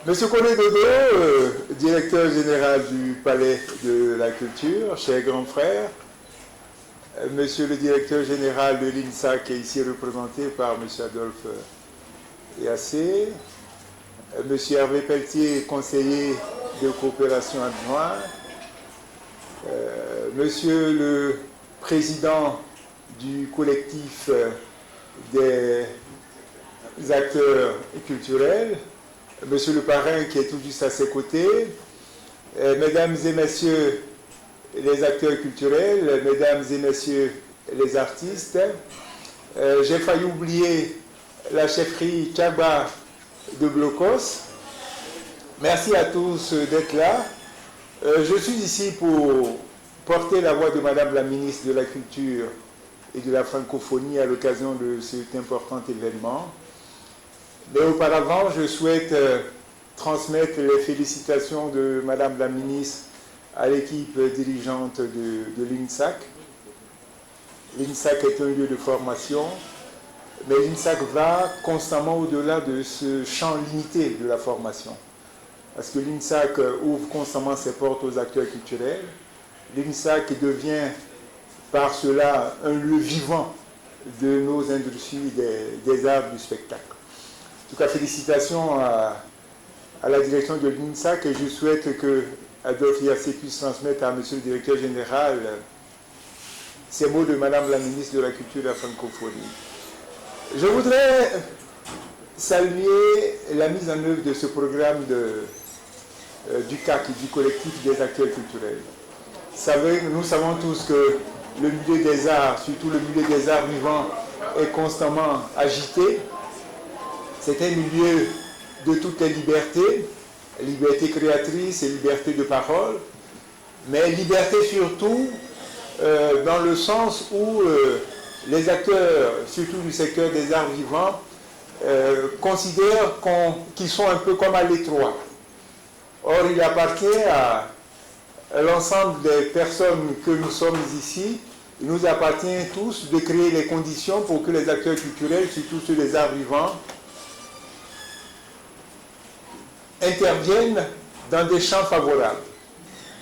Monsieur Collet Dodo, directeur général du Palais de la Culture, cher grand frère, monsieur le directeur général de l'INSA, qui est ici représenté par monsieur Adolphe Yassé, monsieur Hervé Pelletier, conseiller de coopération adjoint, monsieur le président du collectif des acteurs culturels, monsieur le parrain qui est tout juste à ses côtés, mesdames et messieurs les acteurs culturels, mesdames et messieurs les artistes, j'ai failli oublier la chefferie Tchaba de Blocos. Merci à tous d'être là. Je suis ici pour porter la voix de madame la ministre de la Culture et de la Francophonie à l'occasion de cet important événement. Mais auparavant, je souhaite transmettre les félicitations de madame la ministre à l'équipe dirigeante de l'INSAC. L'INSAC est un lieu de formation, mais l'INSAC va constamment au-delà de ce champ limité de la formation. Parce que l'INSAC ouvre constamment ses portes aux acteurs culturels. L'INSAC devient par cela un lieu vivant de nos industries des arts du spectacle. En tout cas, félicitations à la direction de l'INSAC et je souhaite que Adolphe Yassé puisse transmettre à monsieur le directeur général ces mots de madame la ministre de la Culture et de la Francophonie. Je voudrais saluer la mise en œuvre de ce programme du CAC, du collectif des acteurs culturels. Nous savons tous que le milieu des arts, surtout le milieu des arts vivants, est constamment agité. C'est un milieu de toutes les libertés, liberté créatrice et liberté de parole, mais liberté surtout dans le sens où les acteurs, surtout du secteur des arts vivants, considèrent qu'ils sont un peu comme à l'étroit. Or, il appartient à l'ensemble des personnes que nous sommes ici, il nous appartient tous de créer les conditions pour que les acteurs culturels, surtout ceux des arts vivants, interviennent dans des champs favorables.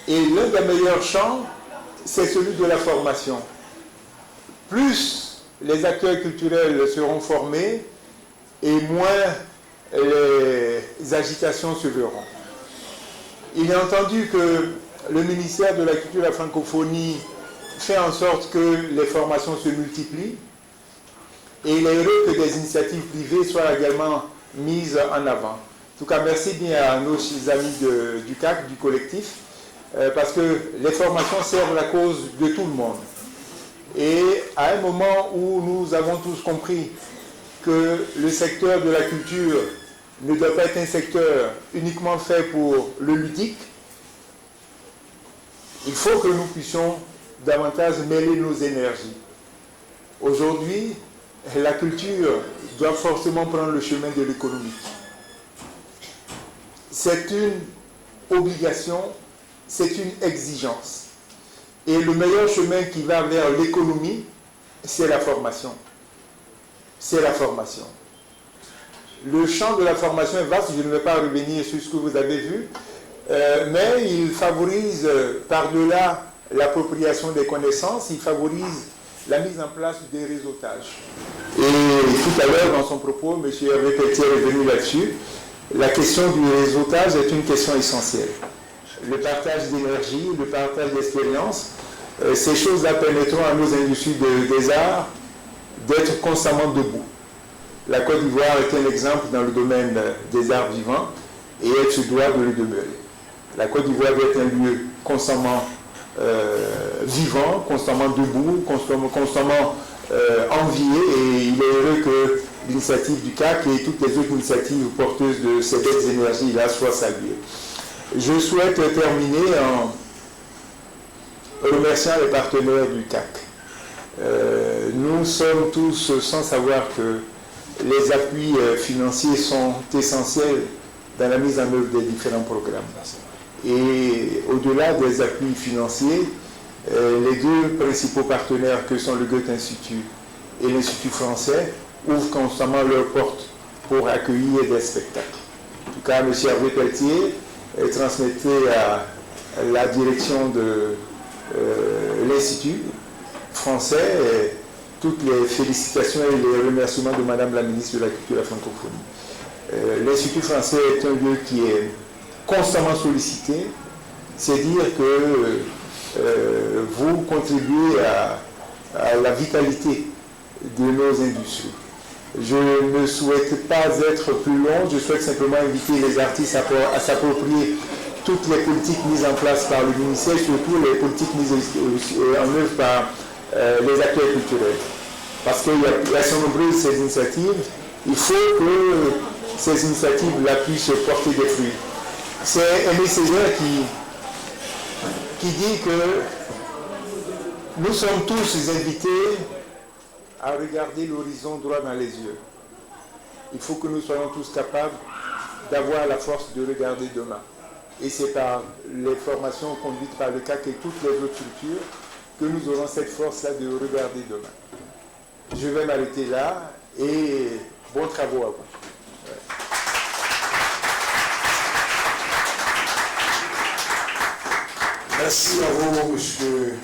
Et l'un des meilleurs champs, c'est celui de la formation. Plus les acteurs culturels seront formés, et moins les agitations se verront. Il est entendu que le ministère de la Culture et de la Francophonie fait en sorte que les formations se multiplient, et il est heureux que des initiatives privées soient également mises en avant. En tout cas, merci bien à nos amis du CAC, du collectif, parce que les formations servent la cause de tout le monde. Et à un moment où nous avons tous compris que le secteur de la culture ne doit pas être un secteur uniquement fait pour le ludique, il faut que nous puissions davantage mêler nos énergies. Aujourd'hui, la culture doit forcément prendre le chemin de l'économie. C'est une obligation, c'est une exigence. Et le meilleur chemin qui va vers l'économie, c'est la formation. C'est la formation. Le champ de la formation est vaste, je ne vais pas revenir sur ce que vous avez vu, mais il favorise, par-delà l'appropriation des connaissances, il favorise la mise en place des réseautages. Et tout à l'heure, dans son propos, M. Hervé Pelletier est venu là-dessus. La question du réseautage est une question essentielle. Le partage d'énergie, le partage d'expérience, ces choses-là permettront à nos industries des arts d'être constamment debout. La Côte d'Ivoire est un exemple dans le domaine des arts vivants et elle se doit de le demeurer. La Côte d'Ivoire doit être un lieu constamment vivant, constamment debout, constamment envié, et il est heureux que l'initiative du CAC et toutes les autres initiatives porteuses de ces belles énergies-là soient saluées. Je souhaite terminer en remerciant les partenaires du CAC. Nous sommes tous sans savoir que les appuis financiers sont essentiels dans la mise en œuvre des différents programmes. Et au-delà des appuis financiers, les deux principaux partenaires que sont le Goethe-Institut et l'Institut français ouvrent constamment leurs portes pour accueillir des spectacles. cas, M. Hervé Pelletier, et transmettez à la direction de l'Institut français et toutes les félicitations et les remerciements de Madame la ministre de la Culture et de la Francophonie. L'Institut français est un lieu qui est constamment sollicité. C'est dire que vous contribuez à la vitalité de nos industries. Je ne souhaite pas être plus long, je souhaite simplement inviter les artistes à s'approprier toutes les politiques mises en place par le ministère, surtout les politiques mises en œuvre par les acteurs culturels. Parce qu'elles sont nombreuses ces initiatives, il faut que ces initiatives-là puissent porter des fruits. C'est Aimé Césaire qui dit que nous sommes tous invités à regarder l'horizon droit dans les yeux. Il faut que nous soyons tous capables d'avoir la force de regarder demain. Et c'est par les formations conduites par le CAC et toutes les autres structures que nous aurons cette force-là de regarder demain. Je vais m'arrêter là et bons travaux à vous. Merci à vous, monsieur